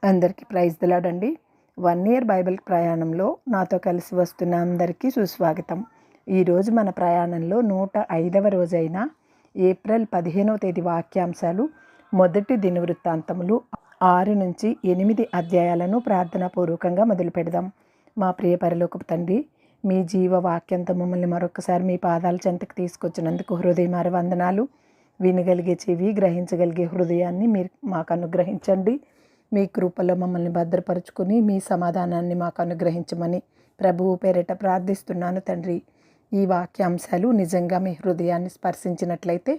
అందరికీ praise the lord అండి. 1 year Bible ప్రయాణంలో నాతో కలిసి వస్తున్న అందరికీ సుస్వాగతం. ఈరోజు మన ప్రయాణంలో 105వ రోజైన ఏప్రిల్ 15వ తేదీ వాక్యాంశాలు. మొదటి దినవృత్తాంతములు 6 నుంచి 8 అధ్యాయాలను ప్రార్థనాపూర్వకంగా మొదలు పెడదాం. మా ప్రియ పరలోకపు తండ్రి, మీ జీవ వాక్యంతో మమ్మల్ని మరొకసారి మీ పాదాల చెంతకు తీసుకొచ్చినందుకు హృదయమార వందనాలు. వినగలిగే చెవి, గ్రహించగలిగే హృదయాన్ని మీరు మాకు అనుగ్రహించండి. మీ కృపలో మమ్మల్ని భద్రపరుచుకుని మీ సమాధానాన్ని మాకు అనుగ్రహించమని ప్రభువు పేరిట ప్రార్థిస్తున్నాను తండ్రి. ఈ వాక్యాంశాలు నిజంగా మీ హృదయాన్ని స్పర్శించినట్లయితే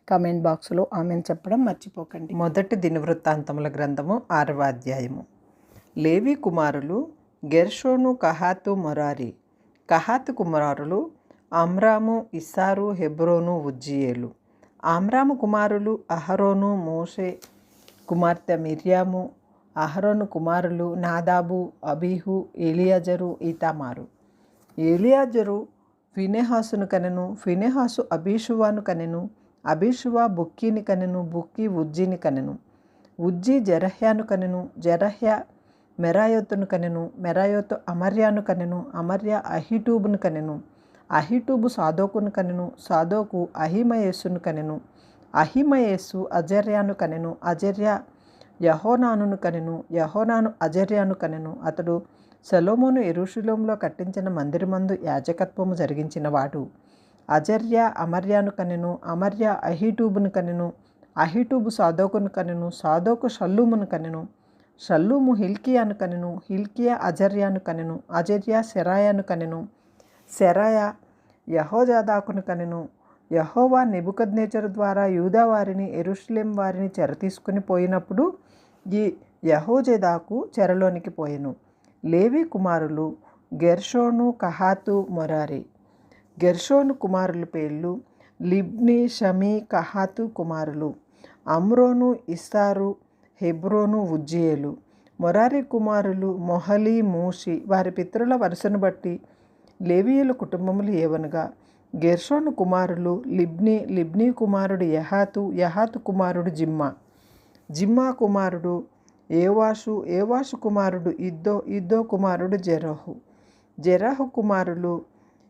కామెంట్ బాక్స్లో ఆమెను చెప్పడం మర్చిపోకండి. మొదటి దినవృత్తాంతముల గ్రంథము 6వ అధ్యాయము. లేవి కుమారులు గెర్షోను, కహాతు, మొరారి. కహాతు కుమారులు అమ్రాము, ఇస్సారు, హెబ్రోను, ఉజ్జియేలు. అమ్రాము కుమారులు అహరోను, మోషే కుమార్తె మిర్యాము. అహరోను కుమారులు నాదాబు, అబీహు, ఎలియాజరు, ఈతామారు. ఎలియాజరు ఫినెహాసును కనెను, ఫినెహాసు అబీషువాను కనెను, అబీషువా బుక్కీని కనెను, బుక్కీ ఉజ్జీని కనెను, ఉజ్జీ జెరహ్యాను కనెను, జెరహ్య మెరాయోతును కనెను, మెరాయోతు అమర్యాను కనెను, అమర్య అహిటూబును కనెను, అహిటూబు సాదోకును కనెను, సాదోకు అహిమయేసును కనెను, అహిమయేసు అజర్యాను కనెను, అజర్య యహోనానును కనెను, యహోనాను అజర్యాను కనెను. అతడు సొలొమోను యెరూషలేములో కట్టించిన మందిరమందు యాజకత్వము జరిగించినవాడు. అజర్య అమర్యాను కనెను, అమర్య అహిటూబును కనెను, అహిటూబు సాదోకును కనెను, సాదోకు షల్లూమును కనెను, షల్లూము హిల్కియాను కనెను, హిల్కియా అజర్యాను కనెను, అజర్య సెరాయాను కనెను, సెరాయ యెహోజాదాకును కనెను. యెహోవా నెబుకద్నెజరు ద్వారా యూదా వారిని, యెరూషలేం వారిని చెర తీసుకుని పోయినప్పుడు ఈ యెహోజాదాకు చెరలోనికి పోయెను. లేవి కుమారులు గెర్షోను, కహాతు, మొరారి. గెర్షోను కుమారుల పేర్లు లిబ్ని, షమీ. కహాతు కుమారులు అమ్రోను, ఇస్సారు, హెబ్రోను, ఉజ్జియేలు. మొరారి కుమారులు మొహలి, మూషి. వారి పితరుల వరుసను బట్టి లేవీయుల కుటుంబములు ఏవనగా గెర్షోను కుమారులు లిబ్ని, లిబ్ని కుమారుడు యహాతు, యహాతు కుమారుడు జిమ్మా, జిమ్మా కుమారుడు ఏవాషు, ఏవాషు కుమారుడు ఇద్దో, ఇద్దో కుమారుడు జెరహు, జెరహు కుమారులు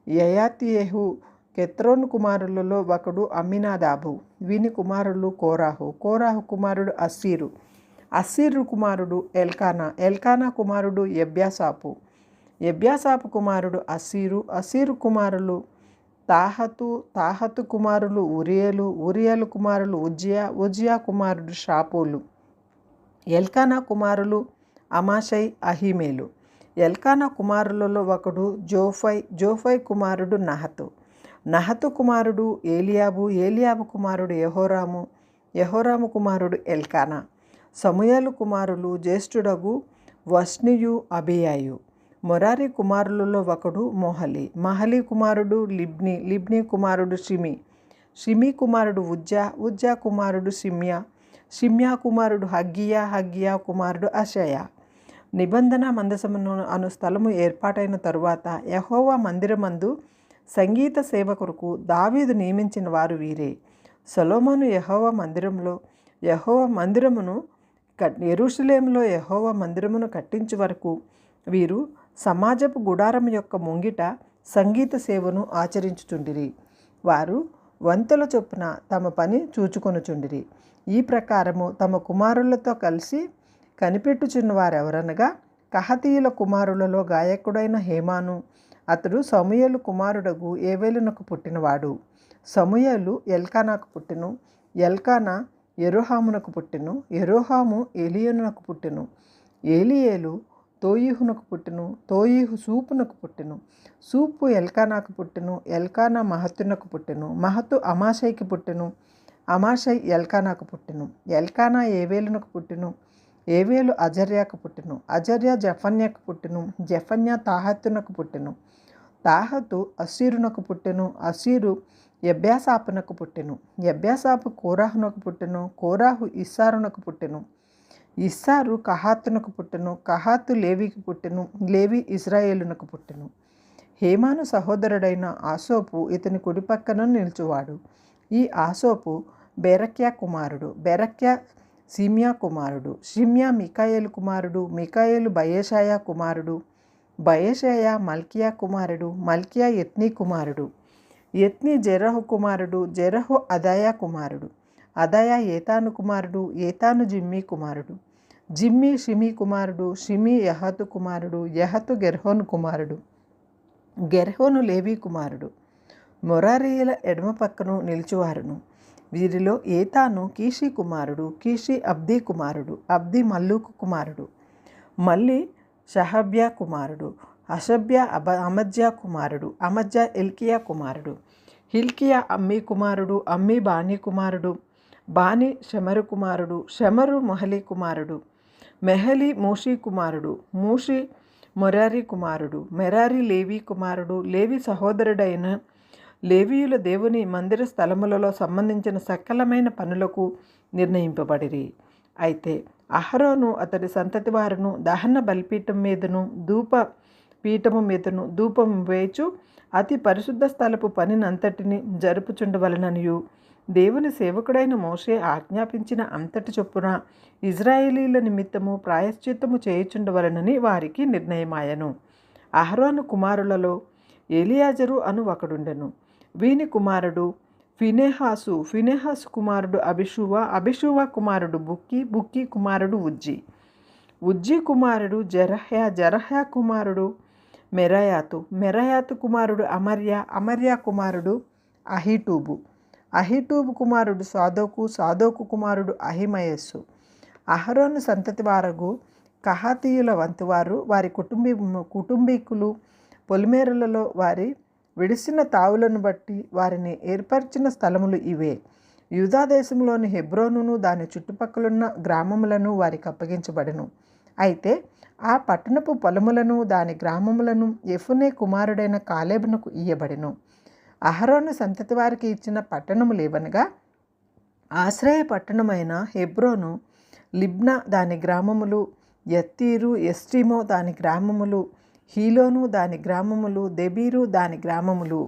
యయాతియేహు. కెత్రోను కుమారులలో ఒకడు అమ్మినాదాబు. వీని కుమారులు కోరాహు, కోరాహు కుమారుడు అస్సీరు, అస్సీరు కుమారుడు ఎల్కానా, ఎల్కానా కుమారుడు ఎబ్యాసాపు, ఎబ్యాసాపు కుమారుడు అస్సీరు, అస్సీరు కుమారులు తాహతు, తాహతు కుమారులు ఉరియలు, ఉరియలు కుమారులు ఉజ్జియా, ఉజ్జియా కుమారుడు షాపూలు. ఎల్కానా కుమారులు అమాషై, అహిమేలు. ఎల్కానా కుమారులలో ఒకడు జోఫై, జోఫై కుమారుడు నహతు, నహతు కుమారుడు ఏలియాబు, ఏలియాబు కుమారుడు యెహోరాము, యెహోరాము కుమారుడు ఎల్కానా. సమూయేలు కుమారులు జ్యేష్ఠుడగు వష్నియు, అబియాయు. మొరారి కుమారులలో ఒకడు మొహలి, మహలి కుమారుడు లిబ్ని, లిబ్ని కుమారుడు షిమి, షిమి కుమారుడు ఉజ్జా, ఉజ్జా కుమారుడు షిమ్యా, షిమ్యా కుమారుడు హగ్గియా, హగ్గియా కుమారుడు అషయా. నిబంధన మందసమును అను స్థలము ఏర్పాటైన తరువాత యెహోవా మందిరమందు సంగీత సేవ కొరకు దావీదు నియమించిన వారు వీరే. సొలొమోను యెహోవా మందిరమును యెరూషలేములో యెహోవా మందిరమును కట్టించు వరకు వీరు సమాజపు గుడారం యొక్క ముంగిట సంగీత సేవను ఆచరించుచుండిరి. వారు వంతుల చొప్పున తమ పని చూచుకొనుచుండిరి. ఈ ప్రకారము తమ కుమారులతో కలిసి కనిపెట్టుచున్న వారెవరనగా కహతీయుల కుమారులలో గాయకుడైన హేమాను. అతడు సమూయేలు కుమారుడగు ఏవేలునకు పుట్టినవాడు. సమూయేలు ఎల్కానాకు పుట్టెను, ఎల్కానా యెరోహామునకు పుట్టెను, యెరోహాము ఎలియోనునకు పుట్టెను, ఏలియేలు తోయిహునకు పుట్టెను, తోయిహు సూపునకు పుట్టెను, సూపు ఎల్కానాకు పుట్టెను, ఎల్కానా మహతునకు పుట్టెను, మహతు అమాషైకి పుట్టెను, అమాషై ఎల్కానాకు పుట్టెను, ఎల్కానా ఏవేలునకు పుట్టెను, ఏవేలు అజర్యాకు పుట్టెను, అజర్య జఫన్యాకు పుట్టెను, జఫన్యా తాహతునకు పుట్టెను, తాహతు అస్సీరునకు పుట్టెను, అస్సీరు ఎబ్యాసాపునకు పుట్టెను, ఎబ్యాసాపు కోరాహునకు పుట్టెను, కోరాహు ఇస్సారునకు పుట్టెను, ఇస్సారు కహాతునకు పుట్టెను, కహాతు లేవికి పుట్టెను, లేవి ఇజ్రాయేలునకు పుట్టెను. హేమాను సహోదరుడైన ఆసోపు ఇతని కుడిపక్కన నిలుచువాడు. ఈ ఆసోపు బెరక్యా కుమారుడు, బెరక్యా సిమియా కుమారుడు. షిమ్యా మికాయేలు కుమారుడు. మికాయేలు బయేషాయా కుమారుడు. బయేషాయా మల్కియా కుమారుడు. మల్కియా యత్నీ కుమారుడు. యత్నీ జెరహు కుమారుడు. జెరహు అదాయా కుమారుడు. అదాయా ఏతాను కుమారుడు. ఏతాను జిమ్మీ కుమారుడు. జిమ్మీ షిమీ కుమారుడు. షిమీ యహతు కుమారుడు. యహతు గెర్హోను కుమారుడు. గెర్హోను లేవీ కుమారుడు. మొరారీయుల ఎడమ పక్కను నిలిచివారును. వీరిలో ఏతాను కీషి కుమారుడు. కీషి అబ్దీ కుమారుడు. అబ్దీ మల్లూకు కుమారుడు. మళ్ళీ షహబ్యా కుమారుడు. అషబ్యా అమజ్యా కుమారుడు. అమజ్యా ఎల్కియా కుమారుడు. హిల్కియా అమ్మీ కుమారుడు. అమ్మీ బానీ కుమారుడు. బానీ షెమరు కుమారుడు. షెమరు మొహలి కుమారుడు. మెహలి మూషీ కుమారుడు. మూషి మొరారి కుమారుడు. మెరారి లేవీ కుమారుడు. లేవి సహోదరుడైన లేవీయుల దేవుని మందిర స్థలములలో సంబంధించిన సకలమైన పనులకు నిర్ణయింపబడిరి. అయితే అహరోను అతడి సంతతి వారును దహన బలిపీఠం మీదను ధూప పీఠము మీదను ధూపం వేచు అతి పరిశుద్ధ స్థలపు పనినంతటిని జరుపుచుండవలననియు దేవుని సేవకుడైన మోషే ఆజ్ఞాపించిన అంతటి చొప్పున ఇజ్రాయేలీల నిమిత్తము ప్రాయశ్చిత్తము చేయుచుండవలనని వారికి నిర్ణయమాయను. అహరోను కుమారులలో ఎలియాజరు అను ఒకడుండెను. వీని కుమారుడు ఫినెహాసు. ఫినెహాసు కుమారుడు అబిషూవ. అబిషూవ కుమారుడు బుక్కి. బుక్కి కుమారుడు ఉజ్జి. ఉజ్జి కుమారుడు జరహ్యా. జరహ్యా కుమారుడు మెరాయాతు. మెరాయాతు కుమారుడు అమర్య. అమర్య కుమారుడు అహీటూబు. అహీటూబు కుమారుడు సాదోకు. సాదోకు కుమారుడు అహిమయస్సు. అహరోను సంతతి వారగు కహాతీయుల వంతువారు వారి కుటుంబీకులు పొలిమేరలలో వారి విడిసిన తావులను బట్టి వారిని ఏర్పరిచిన స్థలములు ఇవే. యూదా దేశంలోని హెబ్రోనును దాని చుట్టుపక్కలున్న గ్రామములను వారికి అప్పగించబడెను. అయితే ఆ పట్టణపు పొలములను దాని గ్రామములను యెఫునే కుమారుడైన కాలేబునకు ఇయ్యబడెను. అహరోను సంతతి వారికి ఇచ్చిన పట్టణములేవనగా ఆశ్రయ పట్టణమైన హెబ్రోను, లిబ్నా దాని గ్రామములు, యత్తీరు, ఎస్టిమో దాని గ్రామములు, హీలోను దాని గ్రామములు, దెబీరు దాని గ్రామములు,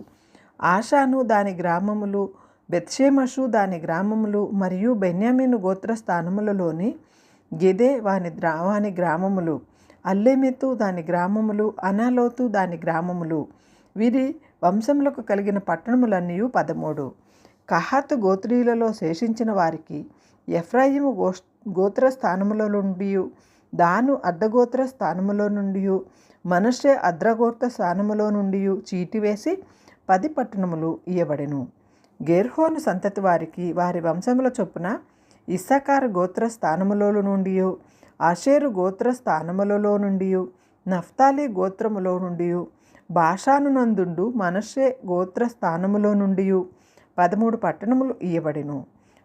ఆషాను దాని గ్రామములు, బెత్షెమషు దాని గ్రామములు మరియు బెన్యామీను గోత్ర స్థానములలోని గెదే వాని గ్రామములు, అల్లెమెతు దాని గ్రామములు, అనాలోతు దాని గ్రామములు. వీరి వంశములకు కలిగిన పట్టణములన్నీ 13. కహాతు గోత్రీయులలో శేషించిన వారికి ఎఫ్రాయిము గోత్ర స్థానములో నుండి, దాను అర్ధగోత్ర స్థానములో నుండి, మనష్షే అర్ధగోత్ర స్థానములో నుండి చీటి వేసి 10 పట్టణములు ఇయ్యబడెను. గెర్హోను సంతతి వారికి వారి వంశముల చొప్పున ఇస్సాకారు గోత్ర స్థానములలో నుండి, ఆషేరు గోత్ర స్థానములలో నుండి, నఫ్తాలి గోత్రములో నుండి, బాషాను నందుండు మనష్షే గోత్ర స్థానములో నుండి 13 పట్టణములు ఇయ్యబడెను.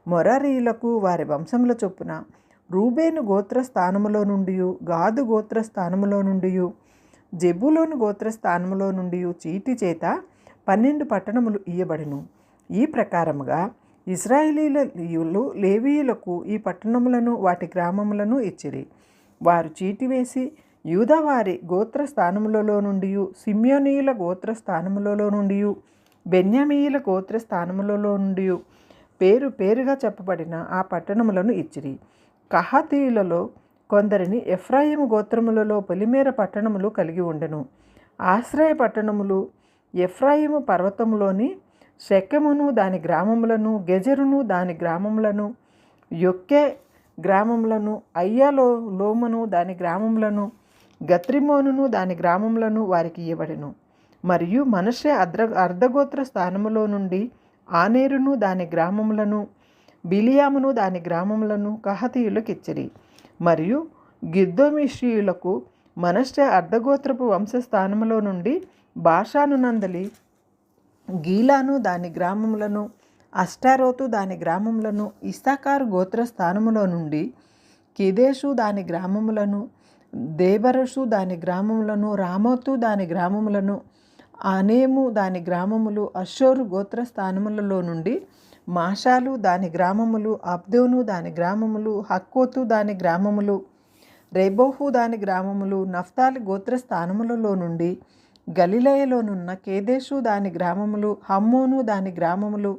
మొరారీయులకు వారి వంశముల చొప్పున రూబేను గోత్ర స్థానములో నుండి, గాదు గోత్ర స్థానములో నుండి, జెబూలూను గోత్ర స్థానములో నుండి చీటి చేత 12 పట్టణములు ఇయ్యబడెను. ఈ ప్రకారముగా ఇశ్రాయేలీయులు లేవీయులకు ఈ పట్టణములను వాటి గ్రామములను ఇచ్చిరి. వారు చీటి వేసి యూదావారి గోత్ర స్థానములలో నుండి, సిమ్యోనీయుల గోత్ర స్থাనములలో నుండి, బెన్యామీయుల గోత్ర స్థానములలో నుండి పేరు పేరుగా చెప్పబడిన ఆ పట్టణములను ఇచ్చిరి. కహాతీయులలో కొందరిని ఎఫ్రాయిము గోత్రములలో పొలిమేర పట్టణములు కలిగి ఉండెను. ఆశ్రయ పట్టణములు ఎఫ్రాయిము పర్వతములోని షెకెమును దాని గ్రామములను, గెజెరును దాని గ్రామములను, యొక్కే గ్రామములను, అయ్యాలోమును దాని గ్రామములను, గత్రిమోనును దాని గ్రామములను వారికి ఇవ్వబడెను. మరియు మనష్షే అర్ధగోత్ర స్థానములో నుండి ఆనేరును దాని గ్రామములను, బిలియామును దాని గ్రామములను కహాతీయులకు ఇచ్చిరి. మరియు గిర్దోమిషీయులకు మనష్షే అర్ధగోత్రపు వంశస్థానములో నుండి బాషాను నందలి గీలాను దాని గ్రామములను, అష్టారోతు దాని గ్రామములను, ఇస్సాకారు గోత్ర స్థానములో నుండి కెదెషు దాని గ్రామములను, దేబరషు దాని గ్రామములను, రామోతు దాని గ్రామములను, అనేము దాని గ్రామములు, అషూరు గోత్ర స్థానములలో నుండి మాషాలు దాని గ్రామములు, అబ్దోను దాని గ్రామములు, హక్కోతు దాని గ్రామములు, రెబోహు దాని గ్రామములు, నఫ్తాలి గోత్ర స్థానములలో నుండి గలిలయలోనున్న కేదేషు దాని గ్రామములు, హమ్మోను దాని గ్రామములు,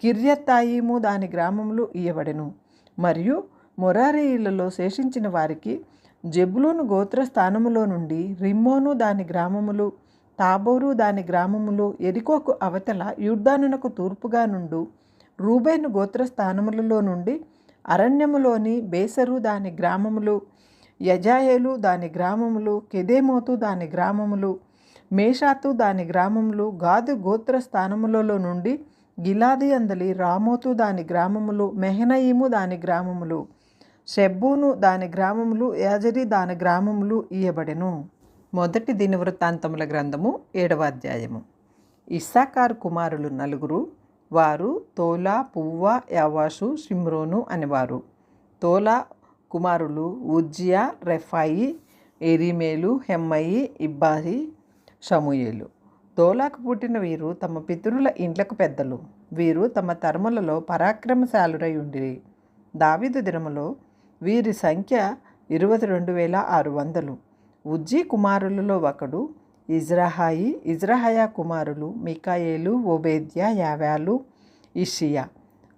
కిర్యత్తాయిము దాని గ్రామములు ఇయ్యబడెను. మరియు మొరారీయులలో శేషించిన వారికి జెబులూను గోత్ర స్థానములో నుండి రిమ్మోను దాని గ్రామములు, తాబోరు దాని గ్రామములు, ఎరికోకు అవతల యూర్దానునకు తూర్పుగా నుండు రూబేను గోత్ర స్థానములలో నుండి అరణ్యములోని బేసరు దాని గ్రామములు, యజాయేలు దాని గ్రామములు, కెదేమోతు దాని గ్రామములు, మేషాతు దాని గ్రామములు, గాదు గోత్ర స్థానములలో నుండి గిలాది అందలి రామోతు దాని గ్రామములు, మెహనయిము దాని గ్రామములు, షెబ్బూను దాని గ్రామములు, యాజరి దాని గ్రామములు ఇయ్యబడెను. మొదటి దినవృత్తాంతముల గ్రంథము 7వ అధ్యాయము. ఇస్సాకారు కుమారులు 4, వారు తోలా, పువ్వా, యావాషు, షిమ్రోను అనేవారు. తోలా కుమారులు ఉజ్జియా, రెఫాయి, ఎరీమేలు, హెమ్మయి, ఇబ్బాయి, షమూయేలు. తోలాకు పుట్టిన వీరు తమ పితరుల ఇండ్లకు పెద్దలు. వీరు తమ తరములలో పరాక్రమశాలురై ఉండిరి. దావీదు దినములో వీరి సంఖ్య 22,600. ఉజ్జీ కుమారులలో ఒకడు ఇజ్రాహాయి. ఇజ్రాహయా కుమారులు మికాయేలు, ఓబేద్యా, యావాలు, ఇషియా.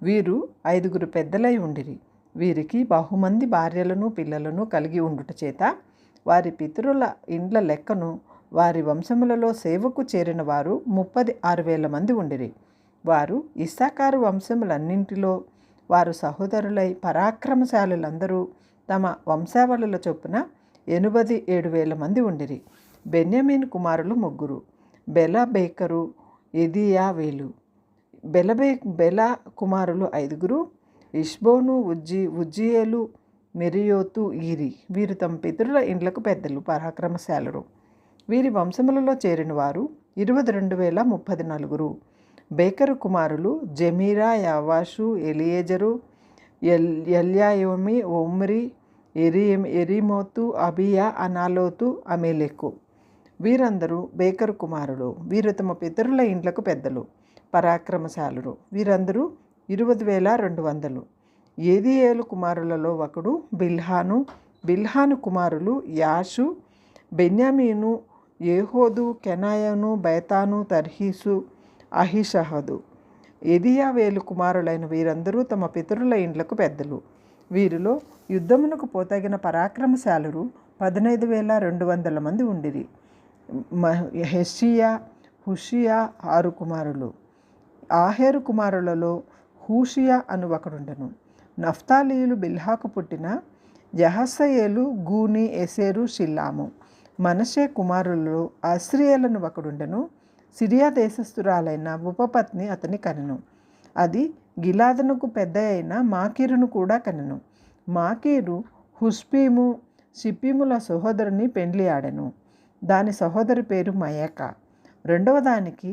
వీరు 5 పెద్దలై ఉండిరి. వీరికి బహుమంది భార్యలను పిల్లలను కలిగి ఉండుట చేత వారి పితరుల ఇండ్ల లెక్కను వారి వంశములలో సేవకు చేరిన వారు 36,000 మంది ఉండిరి. వారు ఇస్సాకారు వంశములన్నింటిలో వారు సహోదరులై పరాక్రమశాలులందరూ తమ వంశావళుల చొప్పున 87,000 మంది ఉండిరి. బెన్యామీను కుమారులు 3, బెల, బేకరు, ఎదియావేలు. బెల కుమారులు 5, ఇష్బోను, ఉజ్జియేలు, మెరియోతు, ఈరి. వీరు తమ పితరుల ఇండ్లకు పెద్దలు, పరాక్రమశాలురు. వీరి వంశములలో చేరిన వారు 22,034. బేకరు కుమారులు జెమీరా, యావాషు, ఎలియేజరు, ఎల్యాయోమి, ఒమ్రి, ఎరీమోతు, అబియా, అనాలోతు, అమేలెకు. వీరందరూ బేకరు కుమారులు. వీరు తమ పితరుల ఇండ్లకు పెద్దలు, పరాక్రమశాలురు. వీరందరూ 20,200. ఏదియేలు కుమారులలో ఒకడు బిల్హాను. బిల్హాను కుమారులు యాషు, బెన్యామీను, ఏహోదు, కెనాయను, బైతాను, తర్హీసు, అహిషహదు. ఎదియావేలు కుమారులైన వీరందరూ తమ పితరుల ఇండ్లకు పెద్దలు. వీరిలో యుద్ధమునకు పోతగిన పరాక్రమశాలురు 15,200 మంది ఉండిరి. హెషియా, హుషియా 6 కుమారులు. ఆహేరు కుమారులలో హూషియా అను ఒకడుండెను. నఫ్తాలీయులు బిల్హాకు పుట్టిన యహసయేలు, గూని, ఎసేరు, షిల్లాము. మనషే కుమారులలో అస్రియేలను ఒకడుండెను. సిరియా దేశస్థురాలైన ఉపపత్ని అతని కనెను. అది గిలాదునకు పెద్ద అయిన మాకీరును కూడా కనెను. మాకీరు హుష్పీము, షిప్పీముల సహోదరుని పెండ్లి ఆడెను. దాని సహోదరి పేరు మయక. రెండవ దానికి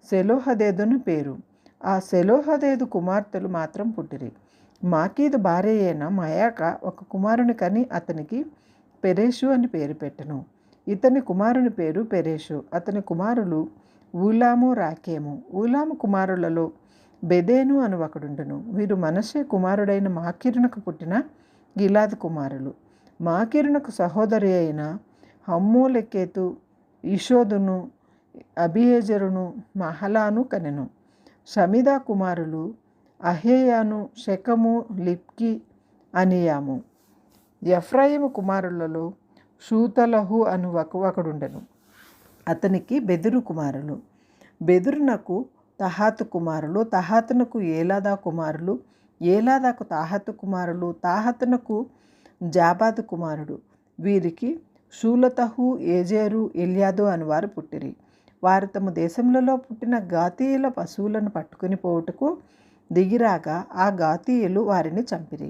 సెలోహదేదును పేరు. ఆ సెలోహదేదు కుమార్తెలు మాత్రం పుట్టిరి. మాకీదు భార్య అయిన మయాక ఒక కుమారుని కని అతనికి పెరేషు అని పేరు పెట్టెను. ఇతని కుమారుని పేరు పెరేషు. అతని కుమారులు ఊలాము, రాకేము. ఊలాము కుమారులలో బెదేను అను ఒకడుండెను. వీరు మనషే కుమారుడైన మాకీరునకు పుట్టిన గిలాదు కుమారులు. మాకీరునకు సహోదరి అయిన హమ్మోలెకెతు, ఇషోదును, అబియేజరును, మహలాను కనెను. షమిదా కుమారులు అహేయాను, షెకము, లిప్కి, అనియాము. ఎఫ్రాయిము కుమారులలో షూతలహు అను ఒకడుండెను. అతనికి బెదురు కుమారులు. బెదురునకు తహాతు కుమారులు. తహాతునకు ఏలాదా కుమారులు. ఏలాదాకు తాహతు కుమారులు. తాహతునకు జాబాదు కుమారుడు. వీరికి షూలతహు, ఏజేరు, ఎల్యాదు అనువారు పుట్టిరి. వారు తమ దేశములలో పుట్టిన గాతీయుల పశువులను పట్టుకుని పోవుటకు దిగిరాగా ఆ గాతీయులు వారిని చంపిరి.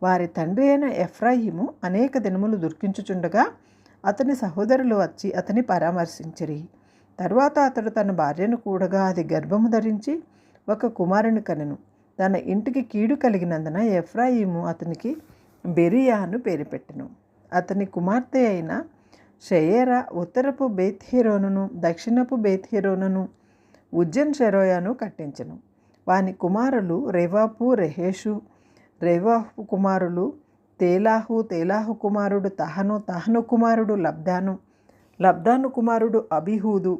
వారి తండ్రి అయిన ఎఫ్రాయిము అనేక దినములు దుఃఖించుచుండగా అతని సహోదరులు వచ్చి అతని పరామర్శించిరి. తరువాత అతడు తన భార్యను కూడగా అది గర్భము ధరించి ఒక కుమారుని కనెను. తన ఇంటికి కీడు కలిగినందున ఎఫ్రాయిము అతనికి బెరియా అను పేరు పెట్టెను. అతని కుమార్తె అయిన షెయేరా ఉత్తరపు బేత్హెరోనును దక్షిణపు బేత్హెరోనును ఉజ్జన్ షెరోయాను కట్టించెను. వాని కుమారులు రెవాపు, రెహేషు. రెవాహు కుమారులు తేలాహు. తేలాహు కుమారుడు తహను. తహను కుమారుడు లబ్దాను. లబ్దాను కుమారుడు అబిహూదు.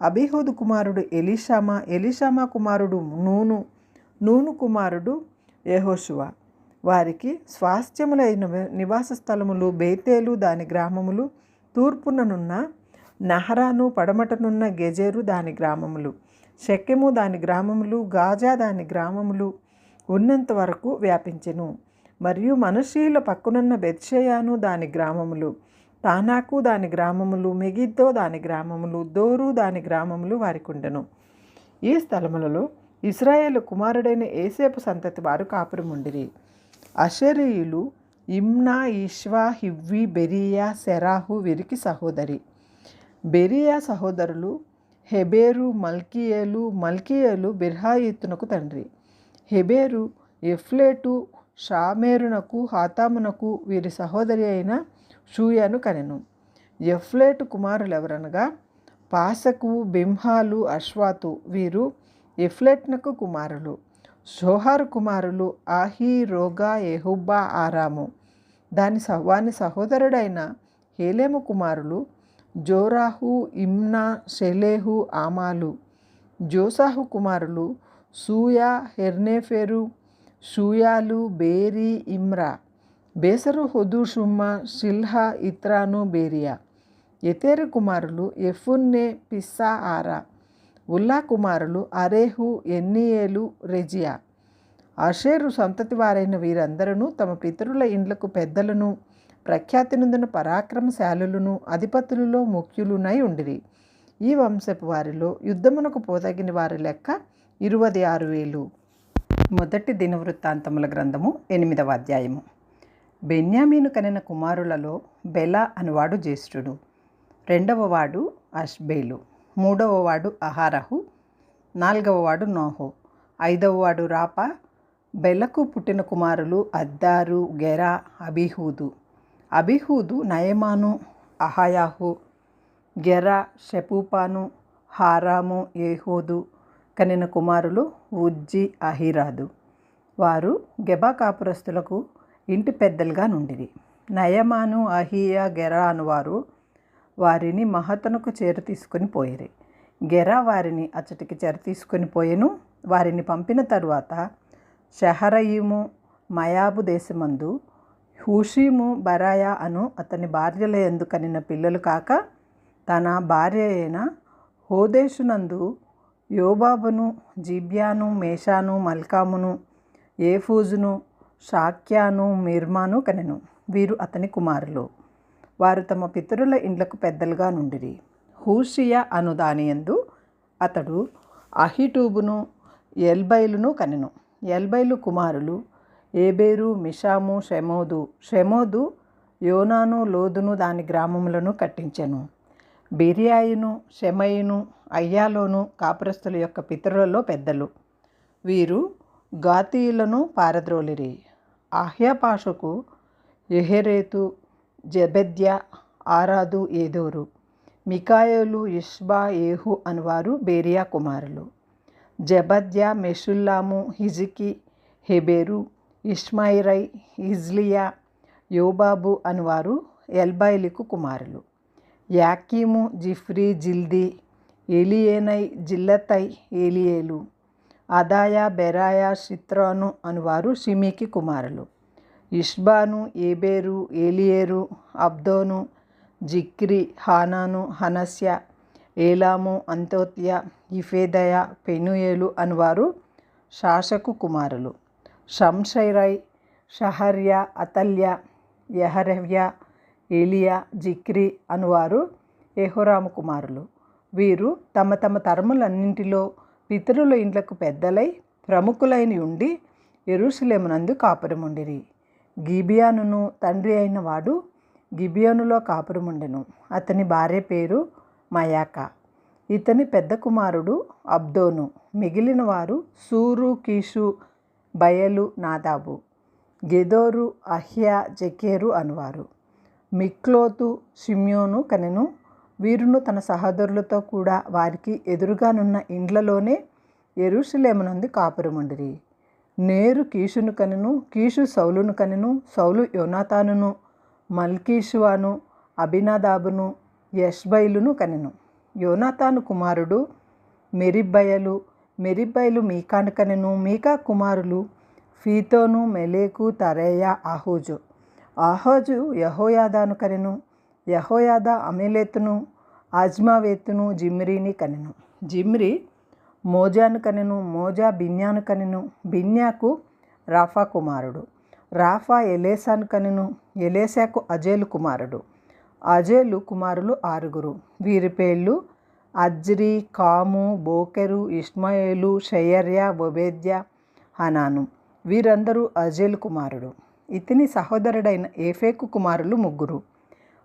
అబిహూదు కుమారుడు ఎలీషామా. ఎలీషామా కుమారుడు నూను. నూను కుమారుడు యెహోషువ. వారికి స్వాస్థ్యములైన నివాస స్థలములు బేతేలు దాని గ్రామములు, తూర్పుననున్న నహరాను, పడమటనున్న గెజెరు దాని గ్రామములు, షెకెము దాని గ్రామములు, గాజా దాని గ్రామములు ఉన్నంత వరకు వ్యాపించెను. మరియు మనష్షీయుల పక్కనున్న బెత్షెయాను దాని గ్రామములు, తానాకు దాని గ్రామములు, మెగిద్దో దాని గ్రామములు, దోరు దాని గ్రామములు వారికుండెను. ఈ స్థలములలో ఇశ్రాయేలు కుమారుడైన ఏసేపు సంతతి వారు కాపురముండిరి. అషరీయులు ఇమ్నా, ఇష్వా, హివ్వి, బెరియా, సెరాహు వీరికి సహోదరి. బెరియా సహోదరులు హెబేరు, మల్కీయేలు. మల్కీయేలు బిర్హాయితునకు తండ్రి. హెబేరు ఎఫ్లేటు, షామేరునకు, హాతామునకు వీరి సహోదరి అయిన షూయను కనెను. ఎఫ్లేటు కుమారులెవరనగా పాసకు, బింహాలు, అశ్వాతు. వీరు ఎఫ్లేట్నకు కుమారులు. షోహారు కుమారులు ఆహీ, రోగా, యెహుబ్బా, ఆరాము. వాని సహోదరుడైన హేలెము కుమారులు జోరాహు, ఇమ్నా, షెలేహు, ఆమాలు. జోసాహు కుమారులు సూయా, హెర్నేఫెరు, షూయాలు, బేరి, ఇమ్రా. బేసరు హొదూషుమ్మ, షిల్హా, ఇత్రాను, బేరియా. ఎతేరు కుమారులు ఎఫున్నే, పిస్సా, ఆరా. ఉల్లా కుమారులు అరేహు, ఎన్నీయేలు, రెజియా. ఆషేరు సంతతి వారైన వీరందరూ తమ పితరుల ఇండ్లకు పెద్దలను, ప్రఖ్యాతి నొందిన పరాక్రమశాలులను, అధిపతులలో ముఖ్యులునై ఉండిరి. ఈ వంశపు వారిలో యుద్ధమునకు పోదగిన వారి లెక్క 26,000. మొదటి దినవృత్తాంతముల గ్రంథము 8వ అధ్యాయము. బెన్యామీను కనిన కుమారులలో బెల అనువాడు జ్యేష్ఠుడు. రెండవవాడు అష్బేలు. మూడవవాడు అహారహు. నాలుగవవాడు నోహో. ఐదవవాడు రాపా. బెలకు పుట్టిన కుమారులు అద్దారు, గెరా, అబీహూదు. అబీహూదు నయమాను, అహాయాహు. గెరా షెపూపాను, హారాము, ఏహోదు కనిన కుమారులు ఉజ్జి, అహీరాదు. వారు గెబా కాపురస్తులకు ఇంటి పెద్దలుగా నుండిరి. నయమాను, అహీయా, గెరా అనువారు వారిని మహతనుకు చేర తీసుకొని పోయిరి. గెరా వారిని అచ్చటికి చెర తీసుకొని పోయెను. వారిని పంపిన తరువాత షహరయిము, మయాబు దేశమందు హూషీము, బరాయా అను అతని భార్యల యందు కనిన పిల్లలు కాక, తన భార్య అయిన హోదేషునందు యోబాబును, జిబ్యాను, మేషాను, మల్కామును, ఏఫూజును, షాక్యాను, మిర్మాను కనెను. వీరు అతని కుమారులు. వారు తమ పితరుల ఇండ్లకు పెద్దలుగా నుండిరి. హూషియా అను దానియందు అతడు అహిటూబును, ఎల్బైలును కనెను. ఎల్బైలు కుమారులు ఏబేరు, మిషాము, షెమోదు. షెమోదు యోనాను, లోదును దాని గ్రామములను కట్టించెను. బెరియాయును, షెమయును, అయ్యాలోను కాపురస్తుల యొక్క పితరులలో పెద్దలు. వీరు గాతీయులను పారద్రోలిరి. ఆహ్యాపాషుకు యెహెరేతు, జెబెద్యా, ఆరాదు, ఏదోరు. మికాయేలు, ఇష్బా, ఏహు అనువారు బేరియా కుమారులు. జెబద్యా, మెషుల్లాము, హిజికి, హెబెరు, ఇష్మాయిరై, హిజ్లియా, యోబాబు అనువారు ఎల్బైలికు కుమారులు. యాకీము, జిఫ్రీ, జిల్ది, ఏలియేనై, జిల్లతై, ఏలియేలు. అదాయా, బెరాయా, షిత్రాను అనువారు షిమీకి కుమారులు. ఇష్బాను, ఏబేరు, ఏలియేరు, అబ్దోను, జిక్రి, హానాను, హనస్య, ఏలాము, అంతోత్య, ఇఫేదయ, పెనుయేలు అనువారు షాషకు కుమారులు. షంషైరై, షహర్య, అతల్య, యహరవ్య, ఏలియా, జిక్రి అనువారు యెహోరాము కుమారులు. వీరు తమ తమ తరములన్నింటిలో పితరుల ఇండ్లకు పెద్దలై ప్రముఖులైన ఉండి యెరూషలేమునందు కాపురముండిరి. గిబియానును తండ్రి అయిన వాడు గిబియోనులో కాపురముండెను. అతని భార్య పేరు మయాక. ఇతని పెద్ద కుమారుడు అబ్దోను. మిగిలిన వారు సూరు, కీషు, బయలు, నాదాబు, గెదోరు, అహ్యా, జెకెరు అనువారు. మిక్లోతు షిమ్యోను కనెను. వీరును తన సహోదరులతో కూడా వారికి ఎదురుగానున్న ఇండ్లలోనే యెరూషలేమునందు కాపురముండిరి. నేరు కీషును కనెను. కీషు సౌలును కనెను. సౌలు యోనాతానును, మల్కీషువాను, అబినాదాబును, యష్బైలును కనెను. యోనాతాను కుమారుడు మెరిబ్బయలు. మెరిబ్బయలు మీకాను కనెను. మీకా కుమారులు ఫీతోను, మెలేకు, తరేయ, ఆహూజు. ఆహూజు యెహోయాదాను కనెను. యెహోయాదా అమేలెతును, అజ్మావేతును, జిమ్రీని కనెను. జిమ్రీ మోజాను కనెను. మోజా బిన్యాను కనెను. బిన్యాకు రాఫా కుమారుడు. రాఫా ఎలేసాను కనెను. ఎలేసాకు అజేలు కుమారుడు. అజేలు కుమారులు 6. వీరి పేర్లు అజ్రీ, కాము, బోకెరు, ఇష్మాయేలు, షయర్య, ఒబేద్య, హనాను. వీరందరూ అజేలు కుమారుడు. ఇతని సహోదరుడైన ఏఫేకు కుమారులు 3.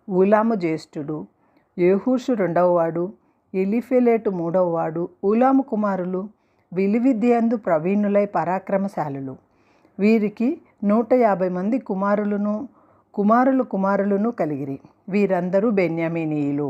ఊలాము జ్యేష్ఠుడు. ఏహూషు 2వవాడు. ఎలీఫెలేటు 3వవాడు. ఊలాము కుమారులు విలువిద్యందు ప్రవీణులై పరాక్రమశాలులు. వీరికి 150 మంది కుమారులను కుమారులను కలిగిరి. వీరందరూ బెన్యామీనీయులు.